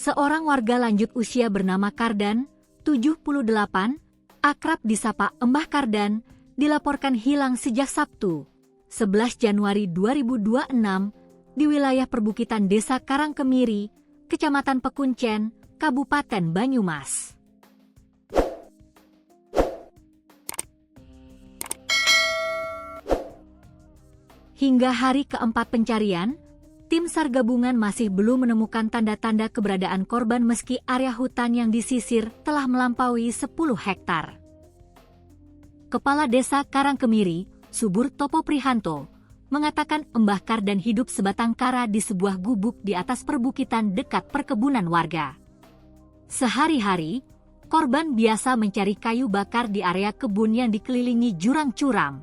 Seorang warga lanjut usia bernama Kardan, 78, akrab disapa Embah Kardan, dilaporkan hilang sejak Sabtu, 11 Januari 2026, di wilayah perbukitan Desa Karangkemiri, Kecamatan Pekuncen, Kabupaten Banyumas. Hingga hari keempat pencarian, tim SAR gabungan masih belum menemukan tanda-tanda keberadaan korban meski area hutan yang disisir telah melampaui 10 hektar. Kepala Desa Karangkemiri, Subur Topo Prihanto, mengatakan Embah Kardan hidup sebatang kara di sebuah gubuk di atas perbukitan dekat perkebunan warga. Sehari-hari, korban biasa mencari kayu bakar di area kebun yang dikelilingi jurang curam.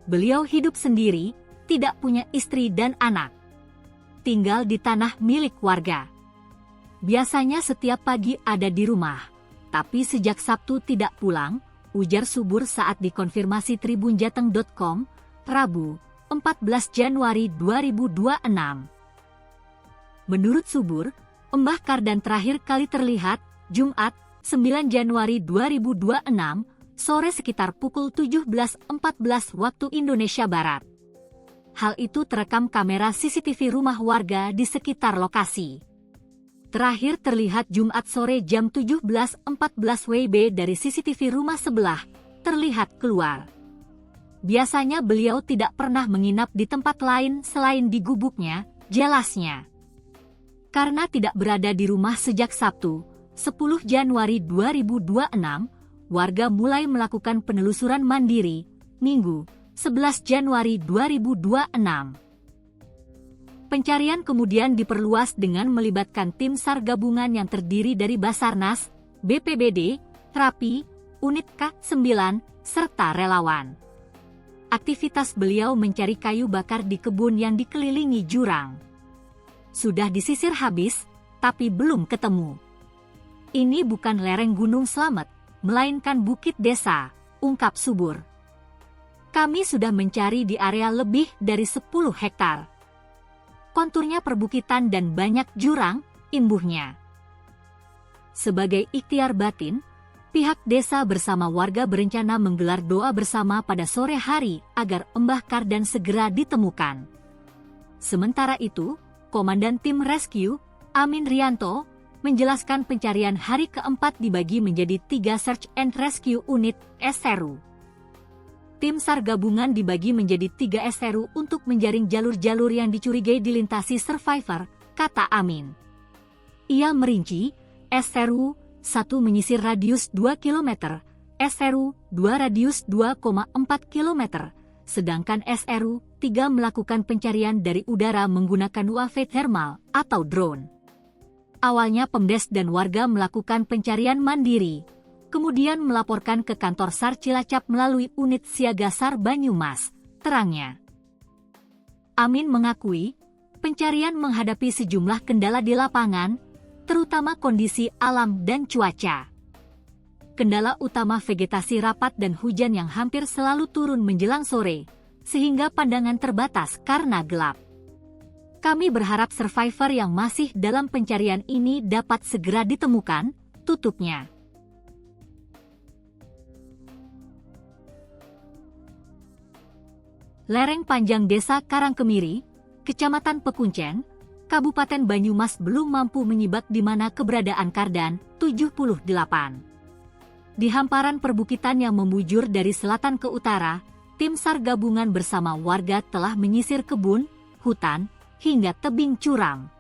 Beliau hidup sendiri, tidak punya istri dan anak. Tinggal di tanah milik warga. Biasanya setiap pagi ada di rumah, tapi sejak Sabtu tidak pulang, ujar Subur saat dikonfirmasi tribunjateng.com, Rabu, 14 Januari 2026. Menurut Subur, Embah Kardan terakhir kali terlihat, Jumat, 9 Januari 2026, sore sekitar pukul 17.14 waktu Indonesia Barat. Hal itu terekam kamera CCTV rumah warga di sekitar lokasi. Terakhir terlihat Jumat sore jam 17.14 WIB dari CCTV rumah sebelah, terlihat keluar. Biasanya beliau tidak pernah menginap di tempat lain selain di gubuknya, jelasnya. Karena tidak berada di rumah sejak Sabtu, 10 Januari 2026, warga mulai melakukan penelusuran mandiri, Minggu, 11 Januari 2026. Pencarian kemudian diperluas dengan melibatkan tim SAR gabungan yang terdiri dari Basarnas, BPBD, Trapi, Unit K9, serta relawan. Aktivitas beliau mencari kayu bakar di kebun yang dikelilingi jurang. Sudah disisir habis, tapi belum ketemu. Ini bukan lereng Gunung Slamet, melainkan bukit desa, ungkap Subur. Kami sudah mencari di area lebih dari 10 hektar. Konturnya perbukitan dan banyak jurang, imbuhnya. Sebagai ikhtiar batin, pihak desa bersama warga berencana menggelar doa bersama pada sore hari agar Embah Kardan segera ditemukan. Sementara itu, Komandan Tim Rescue, Amin Rianto, menjelaskan pencarian hari keempat dibagi menjadi 3 Search and Rescue Unit (SRU). Tim SAR gabungan dibagi menjadi 3 SRU untuk menjaring jalur-jalur yang dicurigai dilintasi survivor, kata Amin. Ia merinci, SRU 1 menyisir radius 2 km, SRU 2 radius 2,4 km, sedangkan SRU 3 melakukan pencarian dari udara menggunakan UAV thermal atau drone. Awalnya Pemdes dan warga melakukan pencarian mandiri, kemudian melaporkan ke kantor SAR Cilacap melalui unit siaga SAR Banyumas, terangnya. Amin mengakui, pencarian menghadapi sejumlah kendala di lapangan, terutama kondisi alam dan cuaca. Kendala utama vegetasi rapat dan hujan yang hampir selalu turun menjelang sore, sehingga pandangan terbatas karena gelap. Kami berharap survivor yang masih dalam pencarian ini dapat segera ditemukan, tutupnya. Lereng panjang Desa Karangkemiri, Kecamatan Pekuncen, Kabupaten Banyumas belum mampu menyibak di mana keberadaan Kardan, 78. Di hamparan perbukitan yang membujur dari selatan ke utara, tim SAR gabungan bersama warga telah menyisir kebun, hutan, hingga tebing curam.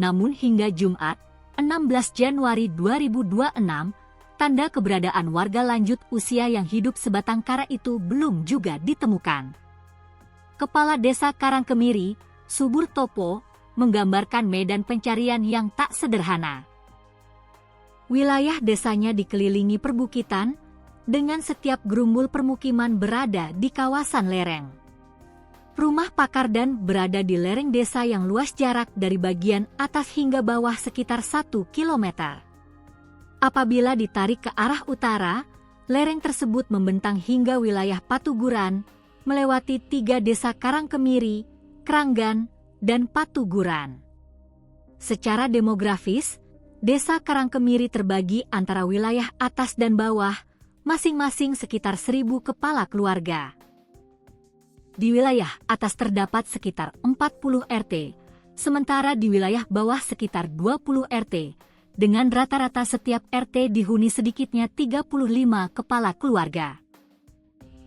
Namun hingga Jumat, 16 Januari 2026, tanda keberadaan warga lanjut usia yang hidup sebatang kara itu belum juga ditemukan. Kepala Desa Karangkemiri, Subur Topo, menggambarkan medan pencarian yang tak sederhana. Wilayah desanya dikelilingi perbukitan, dengan setiap gerumbul permukiman berada di kawasan lereng. Rumah Pak Kardan berada di lereng desa yang luas jarak dari bagian atas hingga bawah sekitar 1 km. Apabila ditarik ke arah utara, lereng tersebut membentang hingga wilayah Patuguran, melewati 3 desa Karangkemiri, Kranggan, dan Patuguran. Secara demografis, Desa Karangkemiri terbagi antara wilayah atas dan bawah, masing-masing sekitar 1.000 kepala keluarga. Di wilayah atas terdapat sekitar 40 RT, sementara di wilayah bawah sekitar 20 RT, dengan rata-rata setiap RT dihuni sedikitnya 35 kepala keluarga.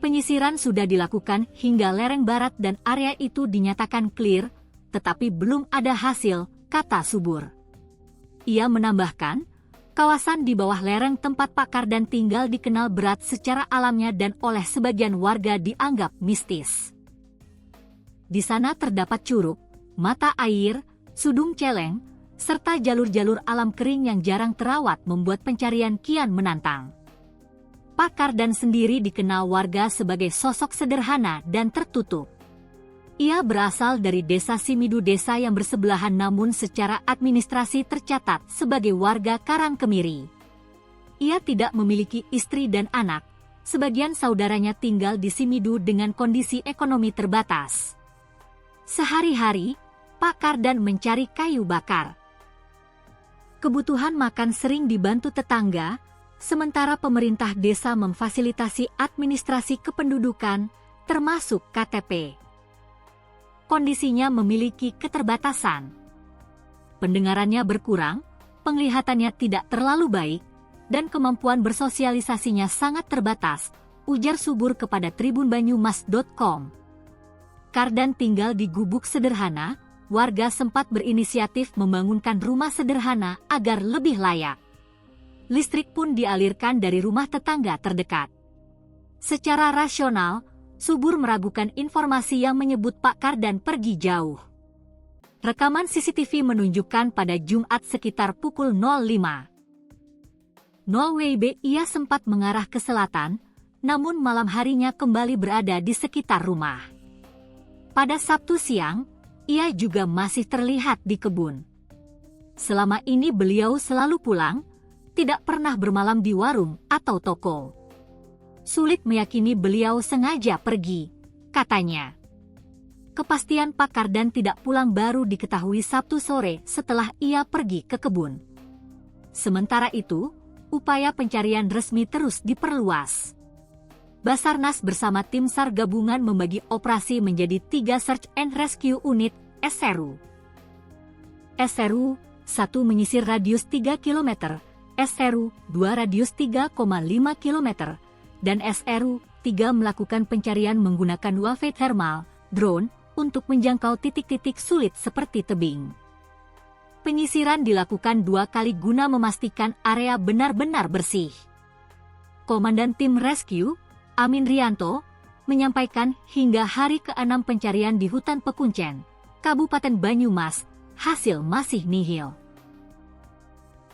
Penyisiran sudah dilakukan hingga lereng barat dan area itu dinyatakan clear, tetapi belum ada hasil, kata Subur. Ia menambahkan, kawasan di bawah lereng tempat Pak Kardan tinggal dikenal berat secara alamnya dan oleh sebagian warga dianggap mistis. Di sana terdapat curug, mata air, sudung celeng, serta jalur-jalur alam kering yang jarang terawat membuat pencarian kian menantang. Pak Kardan sendiri dikenal warga sebagai sosok sederhana dan tertutup. Ia berasal dari desa Simidu, desa yang bersebelahan namun secara administrasi tercatat sebagai warga Karangkemiri. Ia tidak memiliki istri dan anak, sebagian saudaranya tinggal di Simidu dengan kondisi ekonomi terbatas. Sehari-hari, Pak Kardan mencari kayu bakar. Kebutuhan makan sering dibantu tetangga, sementara pemerintah desa memfasilitasi administrasi kependudukan, termasuk KTP. Kondisinya memiliki keterbatasan. Pendengarannya berkurang, penglihatannya tidak terlalu baik, dan kemampuan bersosialisasinya sangat terbatas, ujar Subur kepada tribunbanyumas.com. Kardan tinggal di gubuk sederhana, warga sempat berinisiatif membangunkan rumah sederhana agar lebih layak. Listrik pun dialirkan dari rumah tetangga terdekat. Secara rasional, Subur meragukan informasi yang menyebut Pak Kardan pergi jauh. Rekaman CCTV menunjukkan pada Jumat sekitar pukul 05.00 WIB ia sempat mengarah ke selatan, namun malam harinya kembali berada di sekitar rumah. Pada Sabtu siang, ia juga masih terlihat di kebun. Selama ini beliau selalu pulang, tidak pernah bermalam di warung atau toko. Sulit meyakini beliau sengaja pergi, katanya. Kepastian Pak Kardan tidak pulang baru diketahui Sabtu sore setelah ia pergi ke kebun. Sementara itu, upaya pencarian resmi terus diperluas. Basarnas bersama tim SAR gabungan membagi operasi menjadi 3 Search and Rescue Unit, SRU. SRU 1 menyisir radius 3 km, SRU 2 radius 3,5 km, dan SRU 3 melakukan pencarian menggunakan UAV thermal, drone, untuk menjangkau titik-titik sulit seperti tebing. Penyisiran dilakukan 2 kali guna memastikan area benar-benar bersih. Komandan Tim Rescue, Amin Rianto, menyampaikan hingga hari ke-6 pencarian di hutan Pekuncen, Kabupaten Banyumas, hasil masih nihil.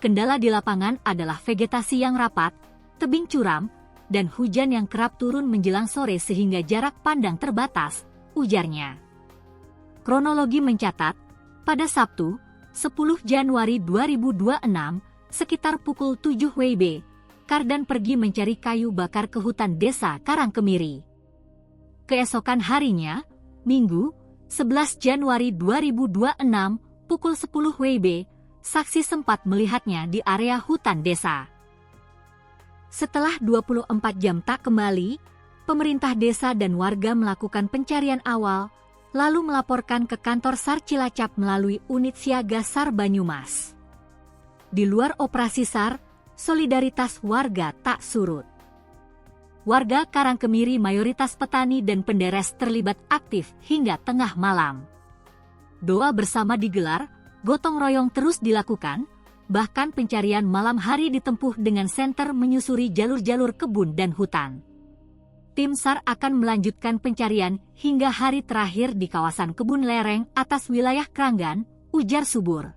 Kendala di lapangan adalah vegetasi yang rapat, tebing curam, dan hujan yang kerap turun menjelang sore sehingga jarak pandang terbatas, ujarnya. Kronologi mencatat, pada Sabtu, 10 Januari 2026, sekitar pukul 7 WIB, Kardan pergi mencari kayu bakar ke hutan desa Karangkemiri. Keesokan harinya, Minggu, 11 Januari 2026, pukul 10 WIB, saksi sempat melihatnya di area hutan desa. Setelah 24 jam tak kembali, pemerintah desa dan warga melakukan pencarian awal, lalu melaporkan ke kantor SAR Cilacap melalui unit siaga SAR Banyumas. Di luar operasi SAR, solidaritas warga tak surut. Warga Karangkemiri mayoritas petani dan penderes terlibat aktif hingga tengah malam. Doa bersama digelar, gotong royong terus dilakukan, bahkan pencarian malam hari ditempuh dengan senter menyusuri jalur-jalur kebun dan hutan. Tim SAR akan melanjutkan pencarian hingga hari terakhir di kawasan kebun lereng atas wilayah Kranggan, ujar Subur.